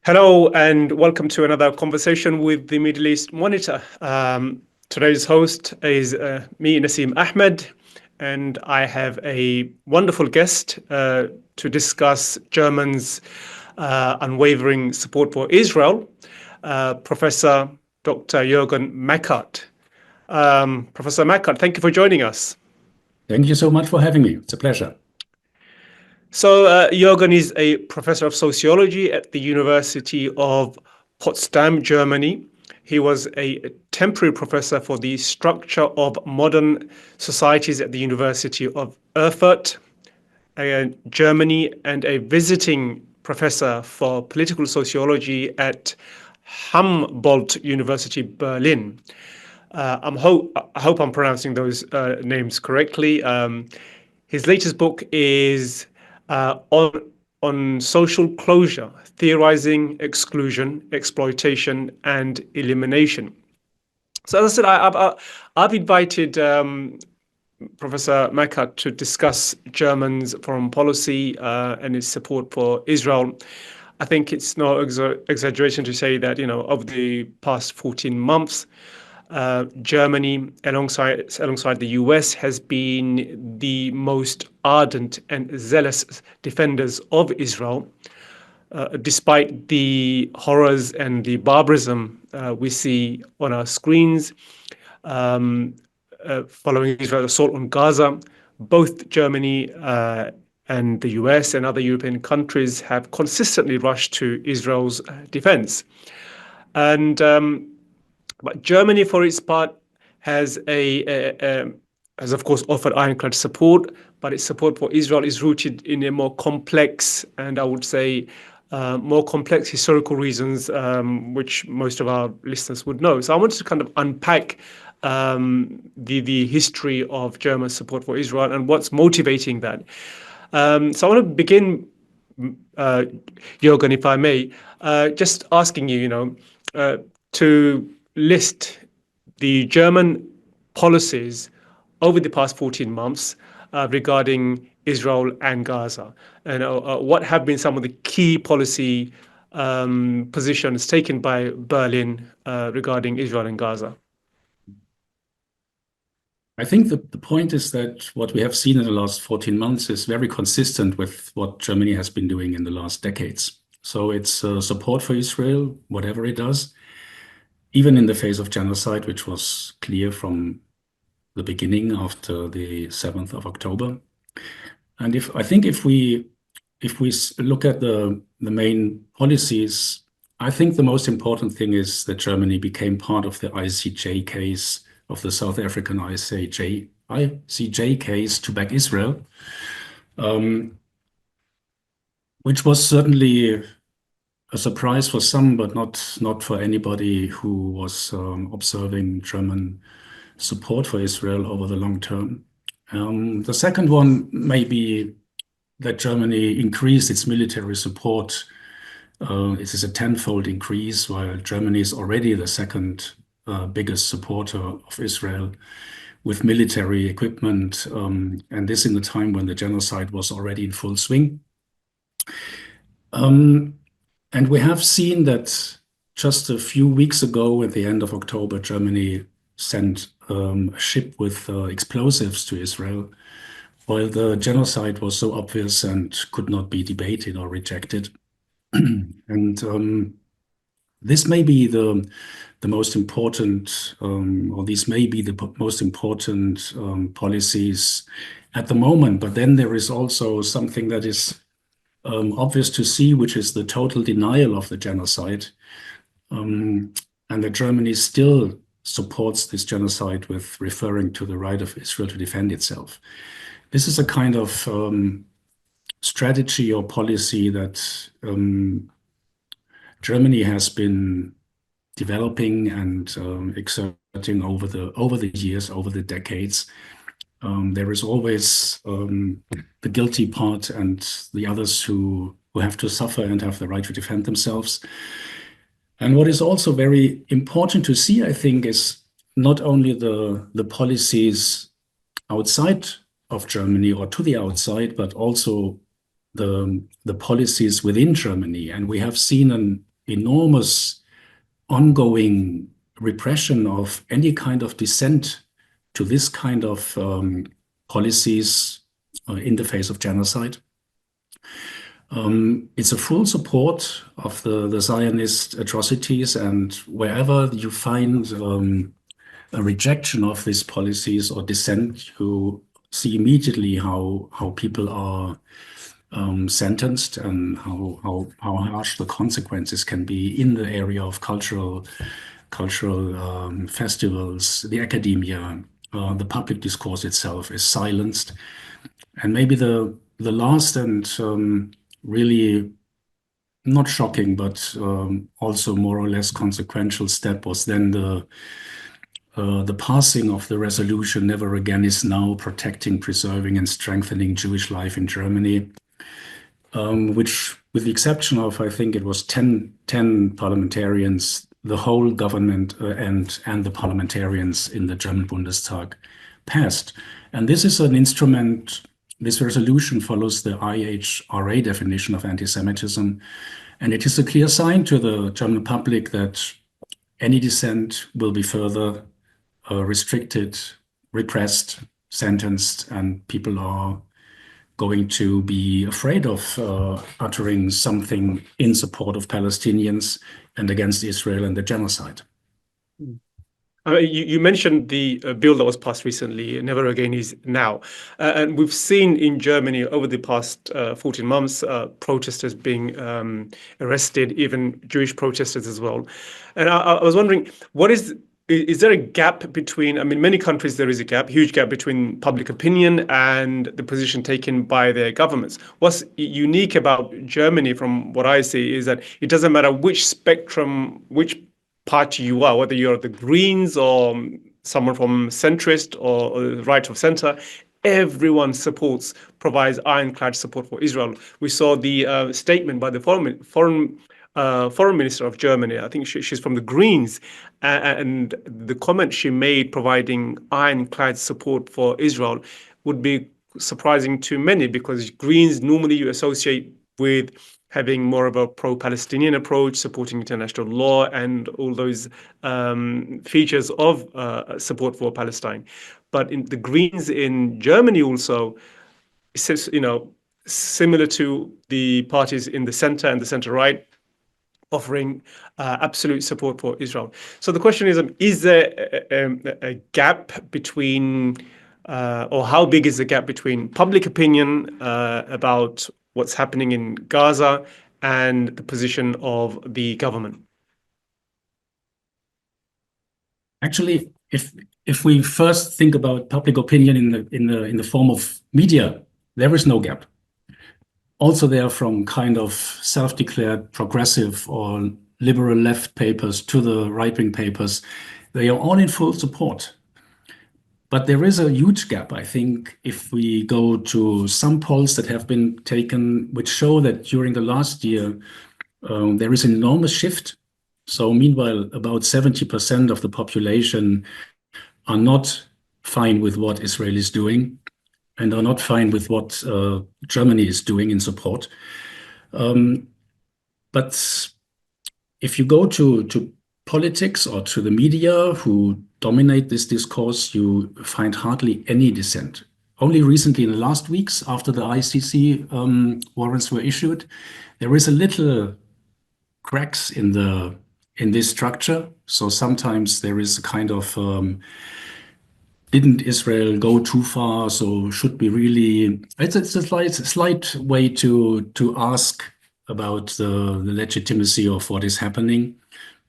Hello and welcome to another conversation with the Middle East Monitor. Today's host is me, Nassim Ahmed, and I have a wonderful guest to discuss Germany's unwavering support for Israel, Professor Dr. Jurgen Mackert. Professor Mackert, thank you for joining us. Thank you so much for having me. It's a pleasure. So Jürgen is a professor of sociology at the University of Potsdam, Germany. He was a temporary professor for the structure of modern societies at the University of Erfurt, Germany, and a visiting professor for political sociology at Humboldt University, Berlin. I hope I'm pronouncing those names correctly. His latest book is on social closure, theorizing exclusion, exploitation, and elimination. So as I said, I've invited Professor Mackert to discuss Germany's foreign policy and its support for Israel. I think it's no exaggeration to say that, over the past 14 months, Germany, alongside the US, has been the most ardent and zealous defenders of Israel, despite the horrors and the barbarism we see on our screens following Israel's assault on Gaza. Both Germany and the US and other European countries have consistently rushed to Israel's defense. And but Germany, for its part, has of course offered ironclad support, but its support for Israel is rooted in a more complex, and I would say more complex historical reasons, which most of our listeners would know. So I wanted to kind of unpack the history of German support for Israel and what's motivating that. So I want to begin, Jürgen, if I may, just asking you, to list the German policies over the past 14 months regarding Israel and Gaza, and what have been some of the key policy positions taken by Berlin regarding Israel and Gaza. I think the point is that what we have seen in the last 14 months is very consistent with what Germany has been doing in the last decades. So it's support for Israel, whatever it does, even in the face of genocide, which was clear from the beginning after the 7th of October. And if we look at the main policies, I think the most important thing is that Germany became part of the ICJ case, of the South African ICJ case to back Israel, which was certainly a surprise for some, but not for anybody who was observing German support for Israel over the long term. The second one may be that Germany increased its military support. It is a tenfold increase, while Germany is already the second biggest supporter of Israel with military equipment, and this in the time when the genocide was already in full swing. And we have seen that just a few weeks ago, at the end of October, Germany sent a ship with explosives to Israel, while the genocide was so obvious and could not be debated or rejected. And this may be the most important, or these may be the most important policies at the moment. But then there is also something that is obvious to see, which is the total denial of the genocide, and that Germany still supports this genocide with referring to the right of Israel to defend itself. This is a kind of strategy or policy that Germany has been developing and exerting over the years, over the decades. There is always the guilty part and the others who have to suffer and have the right to defend themselves. And what is also very important to see, I think, is not only the policies outside of Germany or to the outside, but also the policies within Germany. And we have seen enormous ongoing repression of any kind of dissent to this kind of policies in the face of genocide. It's a full support of the Zionist atrocities, and wherever you find a rejection of these policies or dissent, you see immediately how people are sentenced and how harsh the consequences can be in the area of cultural festivals. The academia, the public discourse itself is silenced. And maybe the last and really not shocking, but also more or less consequential step was then the passing of the resolution "Never Again Is Now: Protecting, Preserving, and Strengthening Jewish Life in Germany," which, with the exception of, I think it was 10 parliamentarians, the whole government and the parliamentarians in the German Bundestag passed. And this is an instrument. This resolution follows the IHRA definition of anti-Semitism, and it is a clear sign to the German public that any dissent will be further restricted, repressed, sentenced, and people are going to be afraid of uttering something in support of Palestinians and against Israel and the genocide. You mentioned the bill that was passed recently, "Never Again Is Now." And we've seen in Germany over the past 14 months, protesters being arrested, even Jewish protesters as well. And I was wondering, is there a gap between, I mean, many countries there is a gap, huge gap between public opinion and the position taken by their governments. What's unique about Germany, from what I see, is that it doesn't matter which spectrum, which party you are, whether you're the Greens or someone from centrist or right of center, everyone provides ironclad support for Israel. We saw the statement by the foreign minister of Germany. I think she's from the Greens, and the comment she made providing ironclad support for Israel would be surprising to many, because Greens normally you associate with having more of a pro-Palestinian approach, supporting international law and all those features of support for Palestine. But in the Greens in Germany also, similar to the parties in the center and the center-right, offering absolute support for Israel. So the question is there a gap between, or how big is the gap between public opinion about what's happening in Gaza and the position of the government? Actually, if we first think about public opinion in the form of media, there is no gap. Also, they are from kind of self-declared progressive or liberal left papers to the right-wing papers. They are all in full support. But there is a huge gap, I think, if we go to some polls that have been taken, which show that during the last year, there is an enormous shift. So meanwhile, about 70% of the population are not fine with what Israel is doing and are not fine with what Germany is doing in support. But if you go to politics or to the media who dominate this discourse, you find hardly any dissent. Only recently, in the last weeks, after the ICC warrants were issued, there is a little cracks in this structure. So sometimes there is a kind of didn't Israel go too far? So should we really? It's a slight way to ask about the legitimacy of what is happening.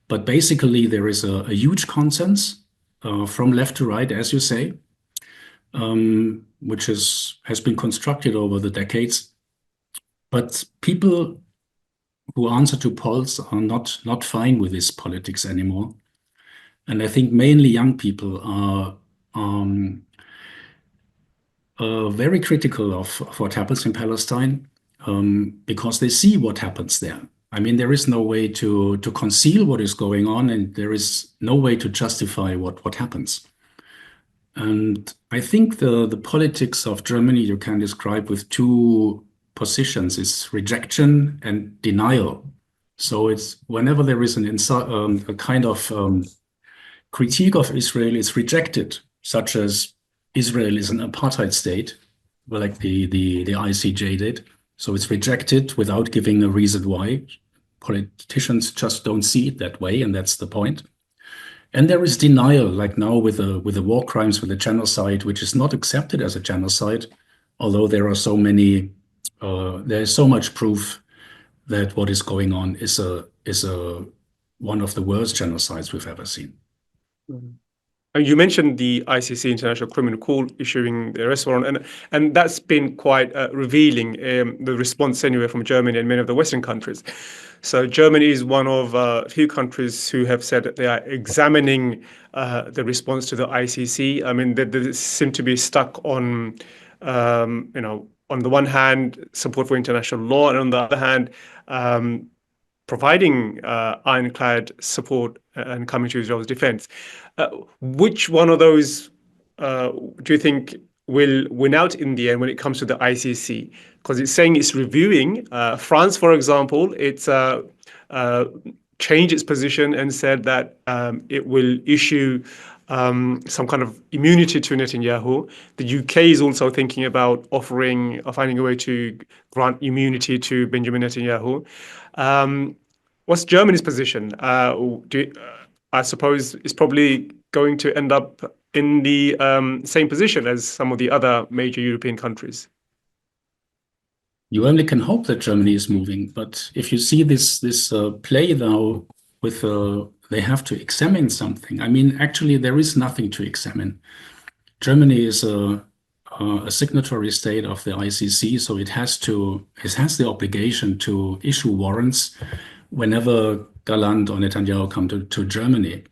But basically, there is a huge consensus from left to right, as you say, which has been constructed over the decades. But people who answer to polls are not fine with this politics anymore. And I think mainly young people are very critical of what happens in Palestine because they see what happens there. I mean, there is no way to conceal what is going on, and there is no way to justify what happens. And I think the politics of Germany you can describe with two positions: is rejection and denial. So it's whenever there is a kind of critique of Israel, it's rejected, such as Israel is an apartheid state, well, like the ICJ did. So it's rejected without giving a reason why. Politicians just don't see it that way, and that's the point. And there is denial, like now with the war crimes, with the genocide, which is not accepted as a genocide, although there are so many, there is so much proof that what is going on is one of the worst genocides we've ever seen. Mhm. And you mentioned the ICC, International Criminal Court, issuing the arrest warrant, and that's been quite revealing, the response anyway from Germany and many of the Western countries. So Germany is one of a few countries who have said that they are examining the response to the ICC. I mean, they seem to be stuck on, on the one hand, support for international law, and on the other hand, providing ironclad support and coming to Israel's defense. Which one of those do you think will win out in the end when it comes to the ICC? Because it's saying it's reviewing. France, for example, it's changed its position and said that it will issue some kind of immunity to Netanyahu. The UK is also thinking about offering or finding a way to grant immunity to Benjamin Netanyahu. What's Germany's position? I suppose it's probably going to end up in the same position as some of the other major European countries. You only can hope that Germany is moving, but if you see this play now with they have to examine something. I mean, actually, there is nothing to examine. Germany is a signatory state of the ICC, so it has the obligation to issue warrants whenever Galland or Netanyahu come to Germany.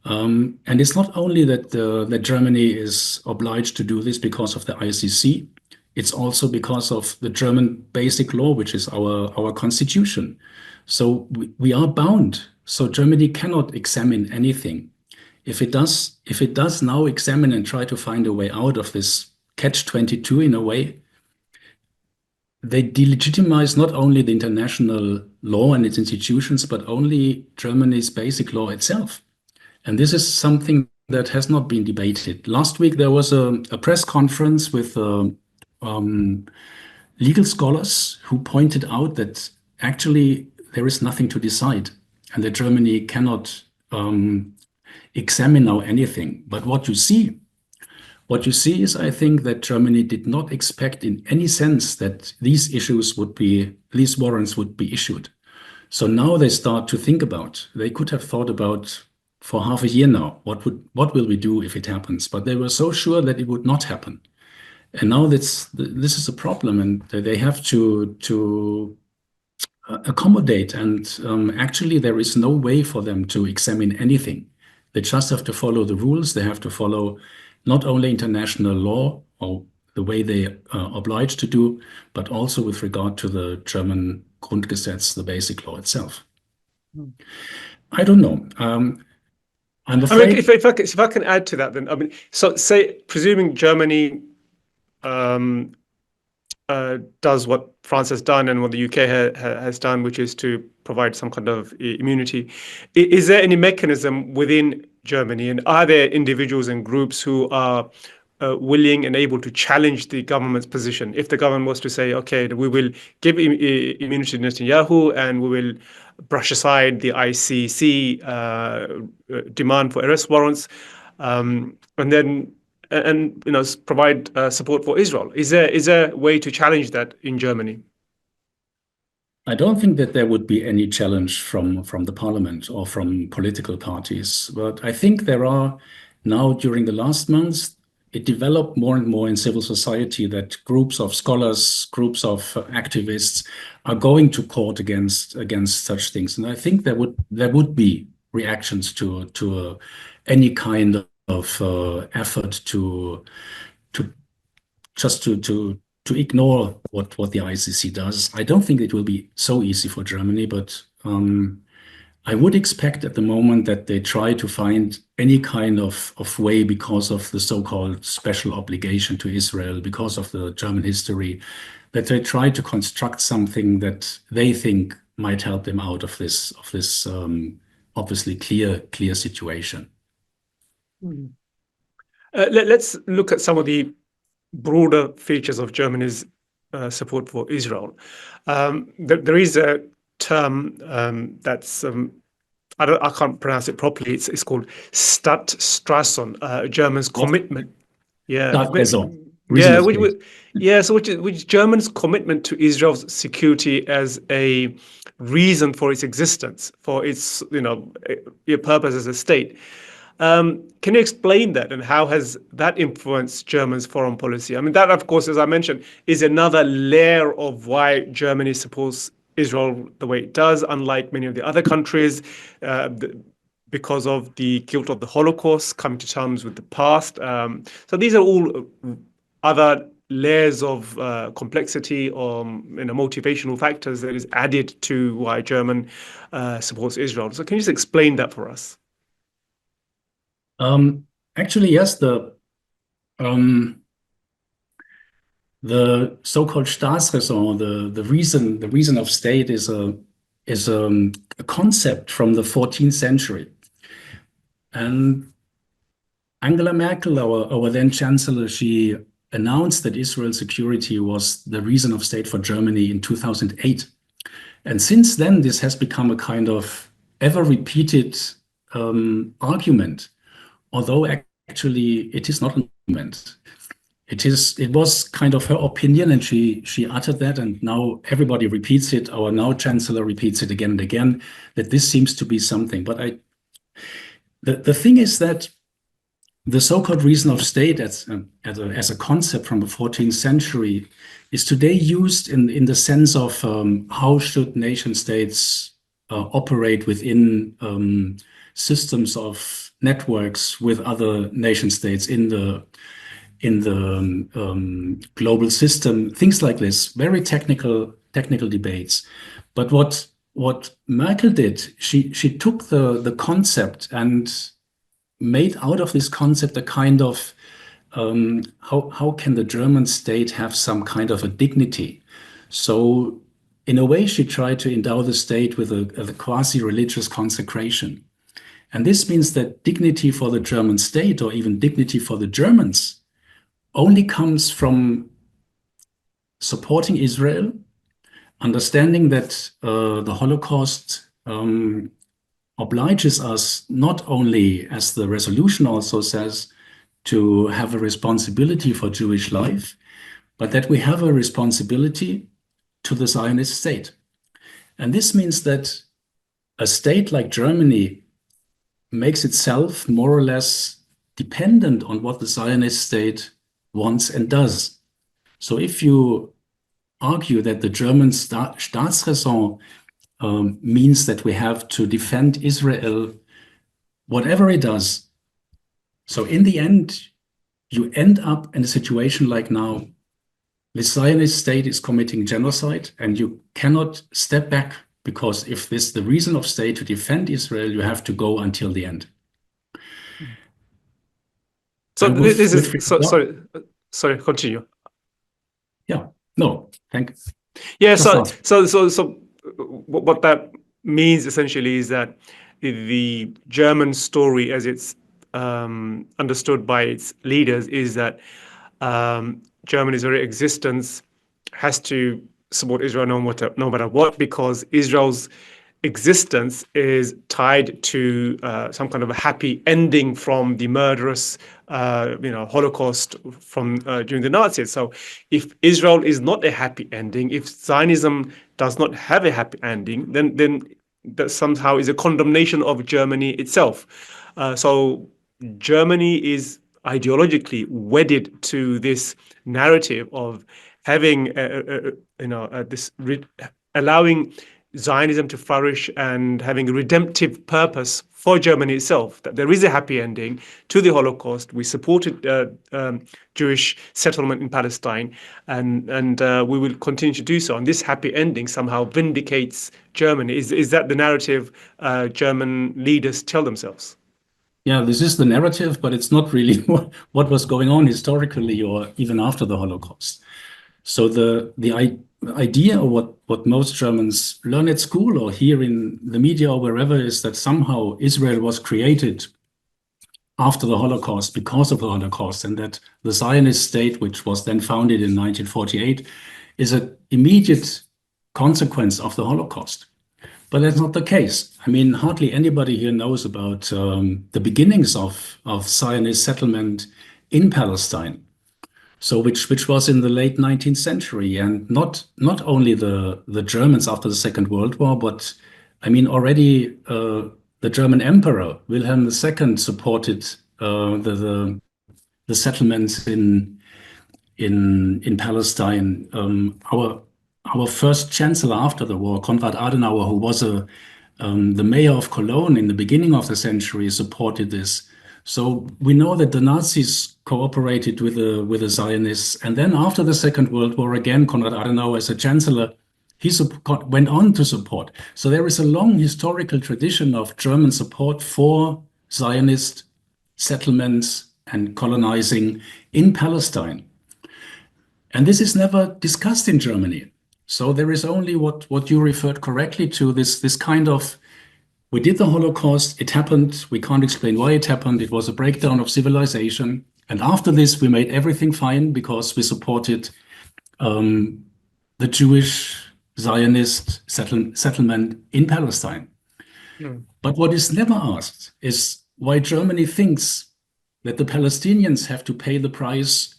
And it's not only that Germany is obliged to do this because of the ICC, it's also because of the German basic law, which is our constitution. So we are bound. So Germany cannot examine anything. If it does now examine and try to find a way out of this catch-22 in a way, they delegitimize not only the international law and its institutions, but only Germany's basic law itself. And this is something that has not been debated. Last week, there was a press conference with legal scholars who pointed out that actually there is nothing to decide and that Germany cannot examine now anything. But what you see is, I think, that Germany did not expect in any sense that these warrants would be issued. So now they start to think about, they could have thought about for half a year now, what will we do if it happens? But they were so sure that it would not happen. And now this is a problem, and they have to accommodate. And actually, there is no way for them to examine anything. They just have to follow the rules. They have to follow not only international law or the way they are obliged to do, but also with regard to the German Grundgesetz, the basic law itself. I don't know. I'm afraid. I mean, if I can add to that, then I mean, so say presuming Germany does what France has done and what the UK has done, which is to provide some kind of immunity. Is there any mechanism within Germany, and are there individuals and groups who are willing and able to challenge the government's position? If the government was to say, okay, we will give immunity to Netanyahu and we will brush aside the ICC demand for arrest warrants, and then provide support for Israel. Is there a way to challenge that in Germany? I don't think that there would be any challenge from the parliament or from political parties, but I think there are now, during the last months, it developed more and more in civil society that groups of scholars, groups of activists are going to court against such things, and I think there would be reactions to any kind of effort to ignore what the ICC does. I don't think it will be so easy for Germany, but I would expect at the moment that they try to find any kind of way, because of the so-called special obligation to Israel, because of the German history, that they try to construct something that they think might help them out of this obviously clear situation. Let's look at some of the broader features of Germany's support for Israel. There is a term that's I can't pronounce it properly. It's called Staatsraison, German's commitment. Yeah, Staatsraison. yeah, which Germany's commitment to Israel's security as a reason for its existence, for its purpose as a state. Can you explain that, and how has that influenced Germany's foreign policy? I mean, that, of course, as I mentioned, is another layer of why Germany supports Israel the way it does, unlike many of the other countries, because of the guilt of the Holocaust, coming to terms with the past. So these are all other layers of complexity or motivational factors that is added to why German supports Israel. So can you just explain that for us? Actually, yes, the so-called Staatsraison, the reason of state, is a concept from the 14th century. And Angela Merkel, our then chancellor, she announced that Israel's security was the reason of state for Germany in 2008. And since then, this has become a kind of ever-repeated argument, although actually it is not an argument. It was kind of her opinion, and she uttered that, and now everybody repeats it. Our now chancellor repeats it again and again, that this seems to be something. But the thing is that the so-called reason of state as a concept from the 14th century is today used in the sense of how should nation states operate within systems of networks with other nation states in the global system, things like this, very technical debates. But what Merkel did, she took the concept and made out of this concept a kind of how can the German state have some kind of a dignity. So in a way, she tried to endow the state with a quasi-religious consecration. And this means that dignity for the German state, or even dignity for the Germans, only comes from supporting Israel, understanding that the Holocaust obliges us not only, as the resolution also says, to have a responsibility for Jewish life, but that we have a responsibility to the Zionist state. And this means that a state like Germany makes itself more or less dependent on what the Zionist state wants and does. So if you argue that the German Staatsraison means that we have to defend Israel, whatever it does, so in the end, you end up in a situation like now. The Zionist state is committing genocide, and you cannot step back, because if this is the reason of state to defend Israel, you have to go until the end. So sorry, continue. Yeah, no, thank you. Yeah, so what that means essentially is that the German story, as it's understood by its leaders, is that Germany's very existence has to support Israel no matter what, because Israel's existence is tied to some kind of a happy ending from the murderous Holocaust from during the Nazis. So if Israel is not a happy ending, if Zionism does not have a happy ending, then that somehow is a condemnation of Germany itself. So Germany is ideologically wedded to this narrative of having allowing Zionism to flourish and having a redemptive purpose for Germany itself, that there is a happy ending to the Holocaust. We supported Jewish settlement in Palestine, and we will continue to do so. And this happy ending somehow vindicates Germany. Is that the narrative German leaders tell themselves? Yeah, this is the narrative, but it's not really what was going on historically or even after the Holocaust. So the idea, or what most Germans learn at school or hear in the media or wherever, is that somehow Israel was created after the Holocaust, because of the Holocaust, and that the Zionist state, which was then founded in 1948, is an immediate consequence of the Holocaust. But that's not the case. I mean, hardly anybody here knows about the beginnings of Zionist settlement in Palestine. So which was in the late 19th century, and not only the Germans after the Second World War, but I mean already the German Emperor Wilhelm II supported the settlements in Palestine. Our first chancellor after the war, Konrad Adenauer, who was the mayor of Cologne in the beginning of the century, supported this. So we know that the Nazis cooperated with the Zionists, and then after the Second World War, again, Konrad Adenauer as a chancellor, he went on to support. So there is a long historical tradition of German support for Zionist settlements and colonizing in Palestine. And this is never discussed in Germany. So there is only what you referred correctly to, this kind of, we did the Holocaust, it happened, we can't explain why it happened, it was a breakdown of civilization. And after this, we made everything fine because we supported the Jewish Zionist settlement in Palestine. Mm. But what is never asked is why Germany thinks that the Palestinians have to pay the price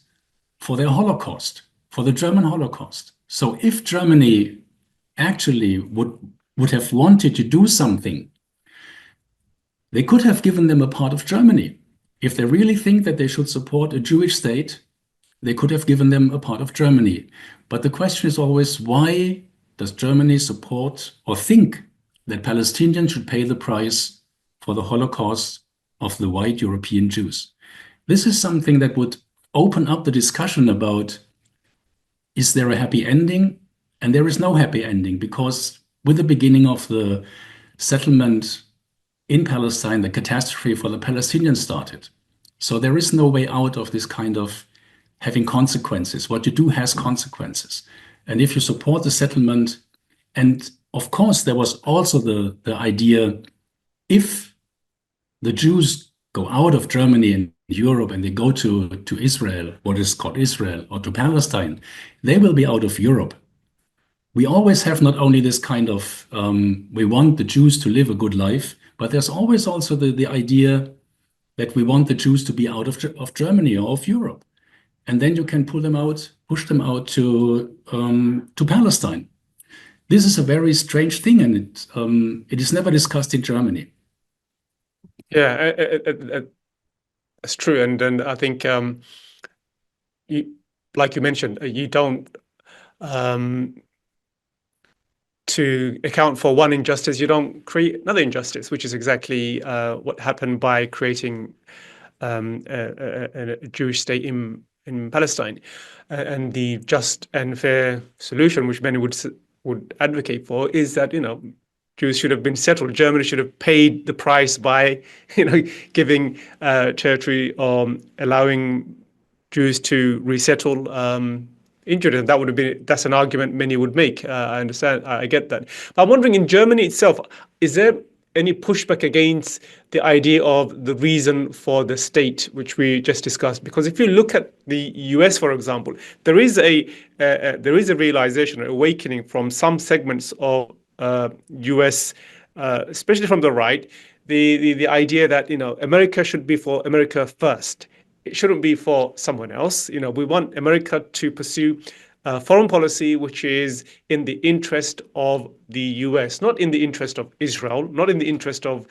for their Holocaust, for the German Holocaust. So if Germany actually would have wanted to do something, they could have given them a part of Germany. If they really think that they should support a Jewish state, they could have given them a part of Germany. But the question is always, why does Germany support or think that Palestinians should pay the price for the Holocaust of the white European Jews? This is something that would open up the discussion about, is there a happy ending? And there is no happy ending, because with the beginning of the settlement in Palestine, the catastrophe for the Palestinians started. So there is no way out of this kind of having consequences. What you do has consequences. And if you support the settlement, and of course, there was also the idea, if the Jews go out of Germany and Europe and they go to Israel, what is called Israel, or to Palestine, they will be out of Europe. We always have not only this kind of, we want the Jews to live a good life, but there's always also the idea that we want the Jews to be out of Germany or of Europe. And then you can push them out to Palestine. This is a very strange thing, and it is never discussed in Germany. Yeah, it's true. And I think, like you mentioned, you don't, to account for one injustice, you don't create another injustice, which is exactly what happened by creating a Jewish state in Palestine. And the just and fair solution, which many would advocate for, is that, Jews should have been settled. Germany should have paid the price by, giving territory or allowing Jews to resettle injured. And that would have been, that's an argument many would make. I understand, I get that. But I'm wondering, in Germany itself, is there any pushback against the idea of the reason for the state, which we just discussed? Because if you look at the US, for example, there is a realization, an awakening from some segments of US, especially from the right, the idea that America should be for America first. It shouldn't be for someone else. We want America to pursue foreign policy which is in the interest of the US, not in the interest of Israel, not in the interest of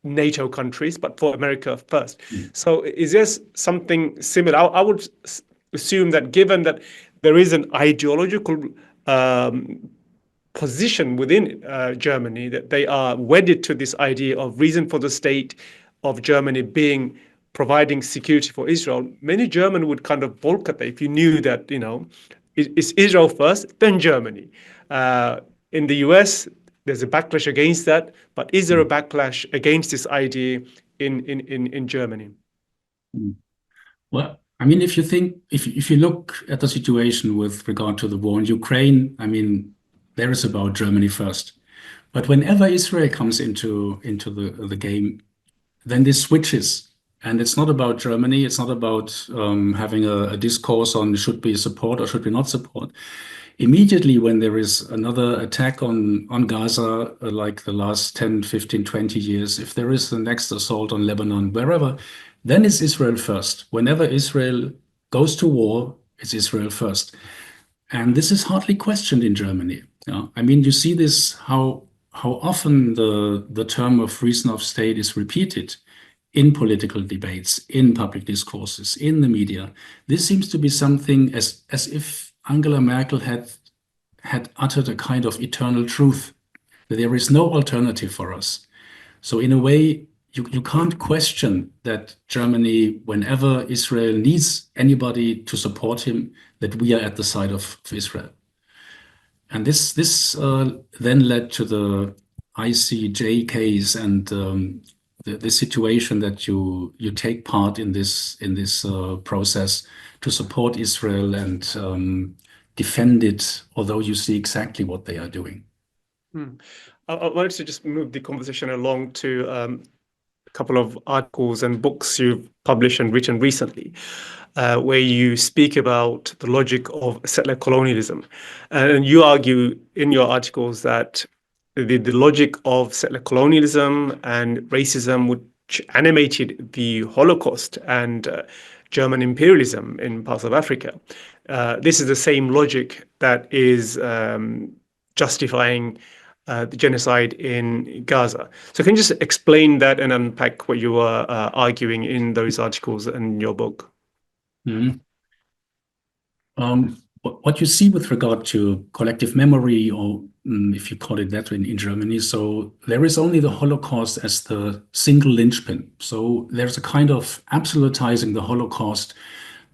NATO countries, but for America first. So is there something similar? I would assume that, given that there is an ideological position within Germany, that they are wedded to this idea of reason for the state of Germany being providing security for Israel, many Germans would kind of balk at that if you knew that, it's Israel first, then Germany. In the US, there's a backlash against that, but is there a backlash against this idea in Germany? Well, I mean, if you look at the situation with regard to the war in Ukraine, I mean, there is about Germany first. But whenever Israel comes into the game, then this switches. And it's not about Germany. It's not about having a discourse on should we support or should we not support. Immediately when there is another attack on Gaza, like the last 10, 15, 20 years, if there is the next assault on Lebanon, wherever, then it's Israel first. Whenever Israel goes to war, it's Israel first. And this is hardly questioned in Germany. Yeah. I mean, you see this, how often the term of reason of state is repeated in political debates, in public discourses, in the media. This seems to be something as if Angela Merkel had uttered a kind of eternal truth, that there is no alternative for us. So in a way, you can't question that Germany, whenever Israel needs anybody to support him, that we are at the side of Israel. And this then led to the ICJ case and the situation that you take part in this process to support Israel and defend it, although you see exactly what they are doing. I wanted to just move the conversation along to a couple of articles and books you've published and written recently, where you speak about the logic of settler colonialism. And you argue in your articles that the logic of settler colonialism and racism, which animated the Holocaust and German imperialism in parts of Africa, this is the same logic that is justifying the genocide in Gaza. So can you just explain that and unpack what you were arguing in those articles and your book? Mm-hmm. What you see with regard to collective memory, or if you call it that in Germany, so there is only the Holocaust as the single linchpin. So there's a kind of absolutizing the Holocaust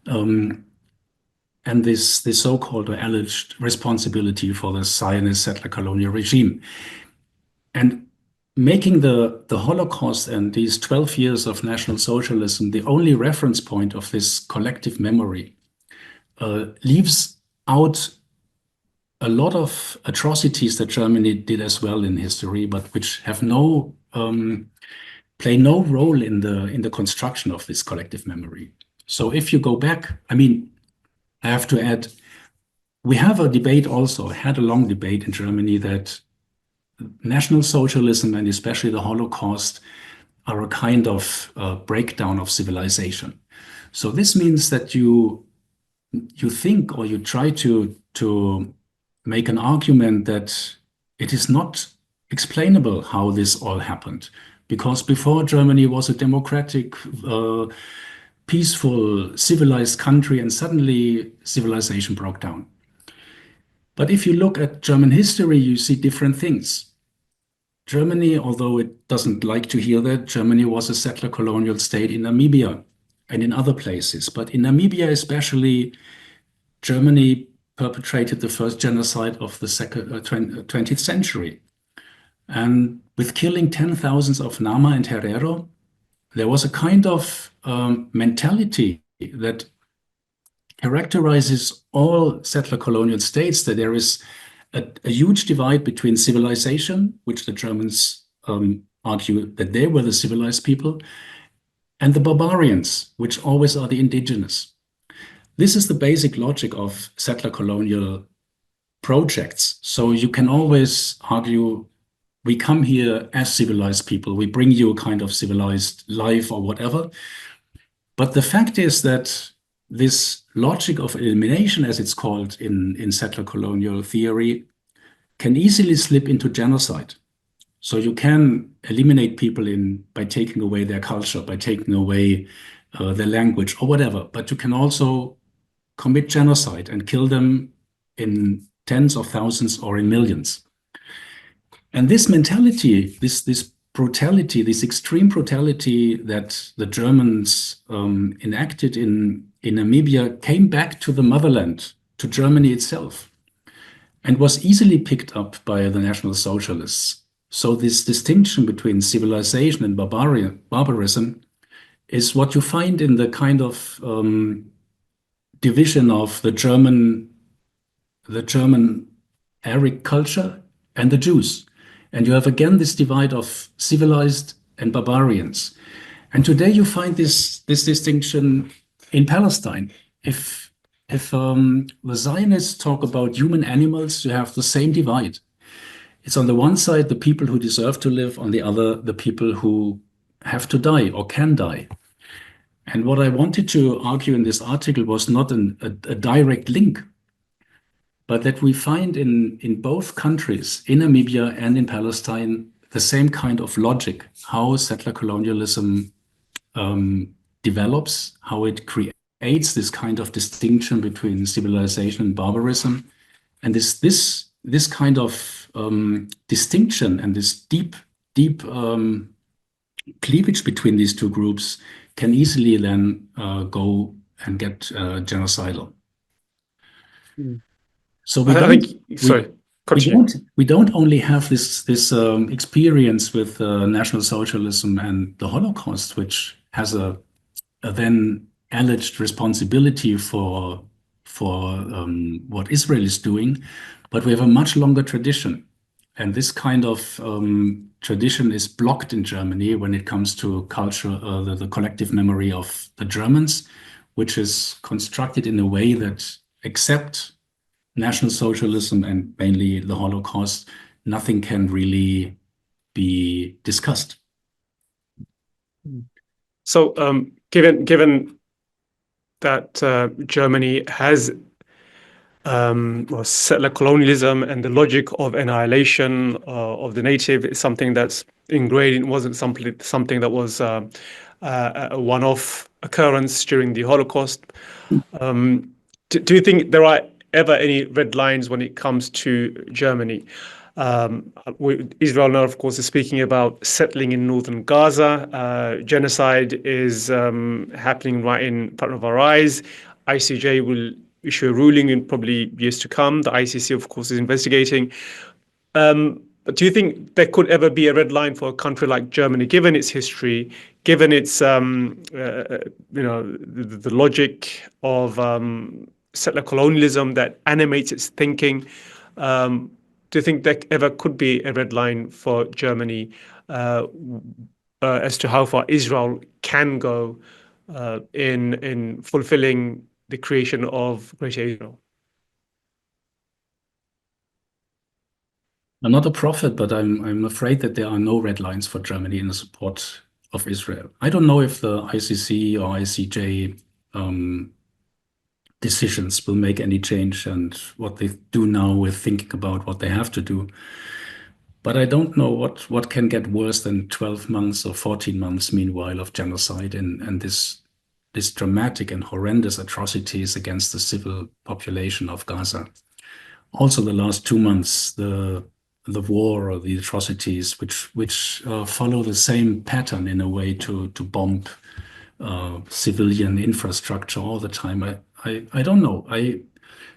and this so-called or alleged responsibility for the Zionist settler-colonial regime. And making the Holocaust and these 12 years of National Socialism the only reference point of this collective memory leaves out a lot of atrocities that Germany did as well in history, but which have play no role in the construction of this collective memory. So if you go back, I mean, I have to add, we have a debate also, had a long debate in Germany that National Socialism and especially the Holocaust are a kind of breakdown of civilization. So this means that you think, or you try to make an argument that it is not explainable how this all happened, because before Germany was a democratic, peaceful, civilized country, and suddenly civilization broke down. But if you look at German history, you see different things. Germany, although it doesn't like to hear that, Germany was a settler colonial state in Namibia and in other places. But in Namibia especially, Germany perpetrated the first genocide of the 20th century. And with killing 10,000s of Nama and Herero, there was a kind of mentality that characterizes all settler colonial states, that there is a huge divide between civilization, which the Germans argue that they were the civilized people, and the barbarians, which always are the indigenous. This is the basic logic of settler colonial projects. So you can always argue, we come here as civilized people, we bring you a kind of civilized life or whatever. But the fact is that this logic of elimination, as it's called in settler colonial theory, can easily slip into genocide. So you can eliminate people by taking away their culture, by taking away their language or whatever, but you can also commit genocide and kill them in tens of thousands or in millions. And this mentality, this brutality, this extreme brutality that the Germans enacted in Namibia came back to the motherland, to Germany itself, and was easily picked up by the National Socialists. So this distinction between civilization and barbarism is what you find in the kind of division of the German Arab culture and the Jews. And you have again this divide of civilized and barbarians. And today you find this distinction in Palestine. If the Zionists talk about human animals, you have the same divide. It's on the one side the people who deserve to live, on the other the people who have to die or can die. And what I wanted to argue in this article was not a direct link, but that we find in both countries, in Namibia and in Palestine, the same kind of logic, how settler colonialism develops, how it creates this kind of distinction between civilization and barbarism. And this kind of distinction and this deep cleavage between these two groups can easily then go and get genocidal. So we don't only have this experience with National Socialism and the Holocaust, which has a then alleged responsibility for what Israel is doing, but we have a much longer tradition. And this kind of tradition is blocked in Germany when it comes to culture, the collective memory of the Germans, which is constructed in a way that, except National Socialism and mainly the Holocaust, nothing can really be discussed. So, given that Germany has settler colonialism and the logic of annihilation of the native is something that's ingrained. It wasn't something that was a one-off occurrence during the Holocaust. Do you think there are ever any red lines when it comes to Germany? Israel now, of course, is speaking about settling in northern Gaza. Genocide is happening right in front of our eyes. ICJ will issue a ruling in probably years to come. The ICC, of course, is investigating. But do you think there could ever be a red line for a country like Germany, given its history, given its the logic of settler colonialism that animates its thinking? Do you think there ever could be a red line for Germany as to how far Israel can go in fulfilling the creation of Greater Israel? I'm not a prophet, but I'm afraid that there are no red lines for Germany in the support of Israel. I don't know if the ICC or ICJ decisions will make any change and what they do now with thinking about what they have to do. But I don't know what can get worse than 12 months or 14 months, meanwhile, of genocide and this dramatic and horrendous atrocities against the civil population of Gaza. Also, the last 2 months, the war or the atrocities, which follow the same pattern in a way to bomb civilian infrastructure all the time. I don't know.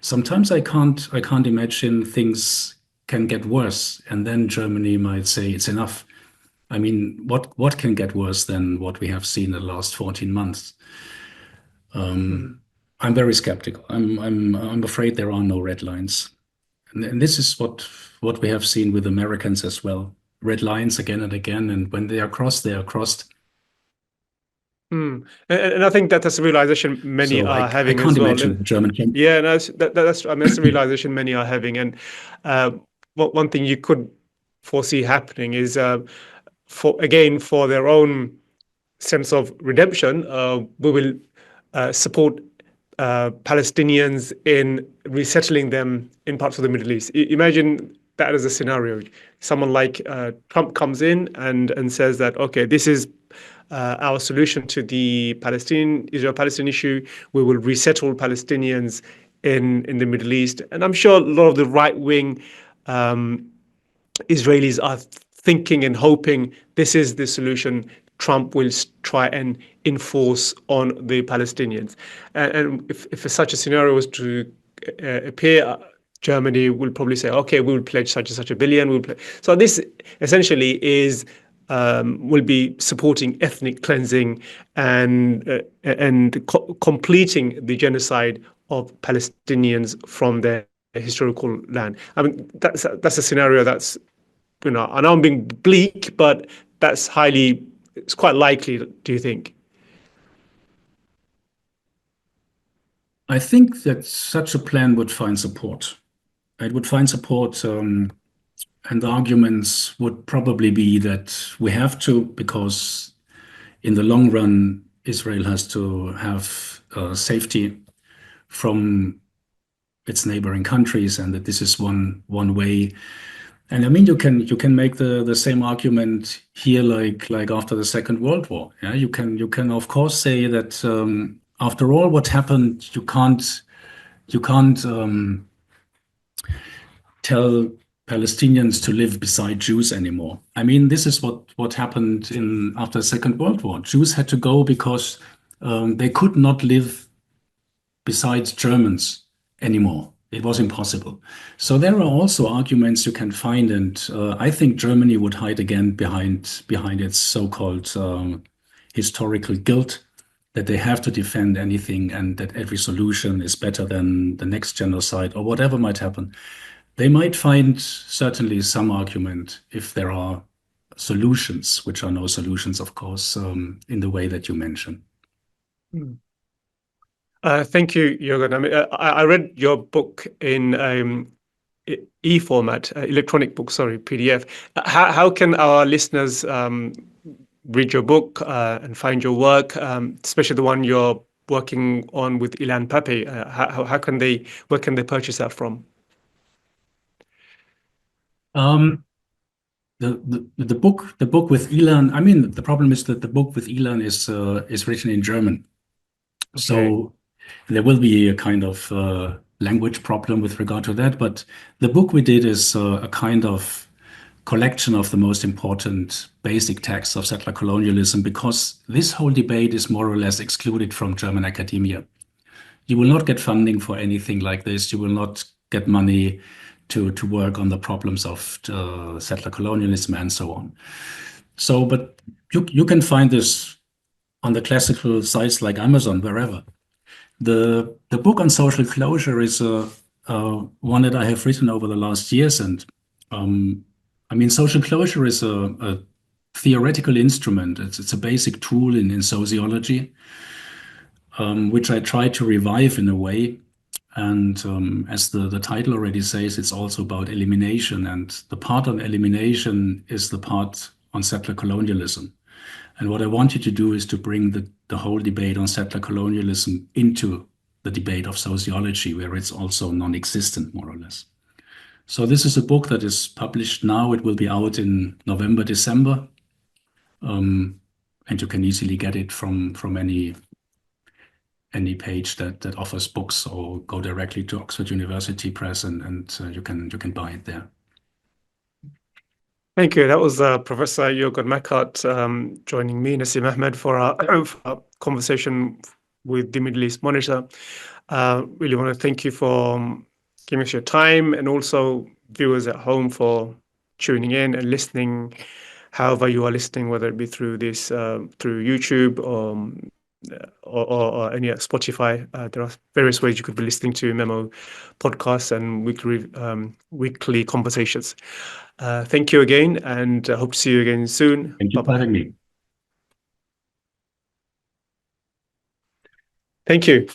Sometimes I can't imagine things can get worse, and then Germany might say it's enough. I mean, what can get worse than what we have seen in the last 14 months? I'm very skeptical. I'm afraid there are no red lines, and this is what we have seen with Americans as well. Red lines again and again, and when they are crossed, they are crossed. And I think that's a realization many are having I can't as well. imagine the German. Yeah, no, that's a realization many are having. And one thing you could foresee happening is, for their own sense of redemption, we will support Palestinians in resettling them in parts of the Middle East. Imagine that as a scenario. Someone like Trump comes in and says that, okay, this is our solution to the Israel-Palestine issue. We will resettle Palestinians in the Middle East. And I'm sure a lot of the right-wing Israelis are thinking and hoping this is the solution Trump will try and enforce on the Palestinians. And if such a scenario was to appear, Germany will probably say, okay, we will pledge such and such a billion. So this essentially is will be supporting ethnic cleansing and completing the genocide of Palestinians from their historical land. I mean, that's a scenario that's, I know I'm being bleak, but it's quite likely, do you think? I think that such a plan would find support. It would find support, and the arguments would probably be that we have to, because in the long run, Israel has to have safety from its neighboring countries, and that this is one way. And I mean, you can make the same argument here, like after the Second World War. Yeah, you can of course say that after all what happened, you can't tell Palestinians to live beside Jews anymore. I mean, this is what happened after the Second World War. Jews had to go because they could not live beside Germans anymore. It was impossible. So there are also arguments you can find, and I think Germany would hide again behind its so-called historical guilt, that they have to defend anything and that every solution is better than the next genocide or whatever might happen. They might find certainly some argument if there are solutions, which are no solutions, of course, in the way that you mentioned. Thank you, Jürgen. I mean, I read your book in e-format, electronic book, sorry, PDF. How can our listeners read your book and find your work, especially the one you're working on with Ilan Pappé? Where can they purchase that from? The book with Ilan. I mean, the problem is that the book with Ilan is written in German, so there will be a kind of language problem with regard to that. But the book we did is a kind of collection of the most important basic texts of settler colonialism, because this whole debate is more or less excluded from German academia. You will not get funding for anything like this. You will not get money to work on the problems of settler colonialism and so on. So, but you can find this on the classical sites like Amazon, wherever. The book on social closure is one that I have written over the last years, and I mean, social closure is a theoretical instrument. It's a basic tool in sociology, which I try to revive in a way. And as the title already says, it's also about elimination. And the part on elimination is the part on settler colonialism. And what I wanted to do is to bring the whole debate on settler colonialism into the debate of sociology, where it's also non-existent, more or less. So this is a book that is published now. It will be out in November, December. And you can easily get it from any page that offers books, or go directly to Oxford University Press, and you can buy it there. Thank you. That was Professor Jurgen Mackert joining me, Nassim Ahmed, for our conversation with the Middle East Monitor. Really want to thank you for giving us your time, and also viewers at home for tuning in and listening, however you are listening, whether it be through through YouTube or any Spotify. There are various ways you could be listening to MEMO podcasts and weekly conversations. Thank you again, and I hope to see you again soon. Thank you for having me. Thank you.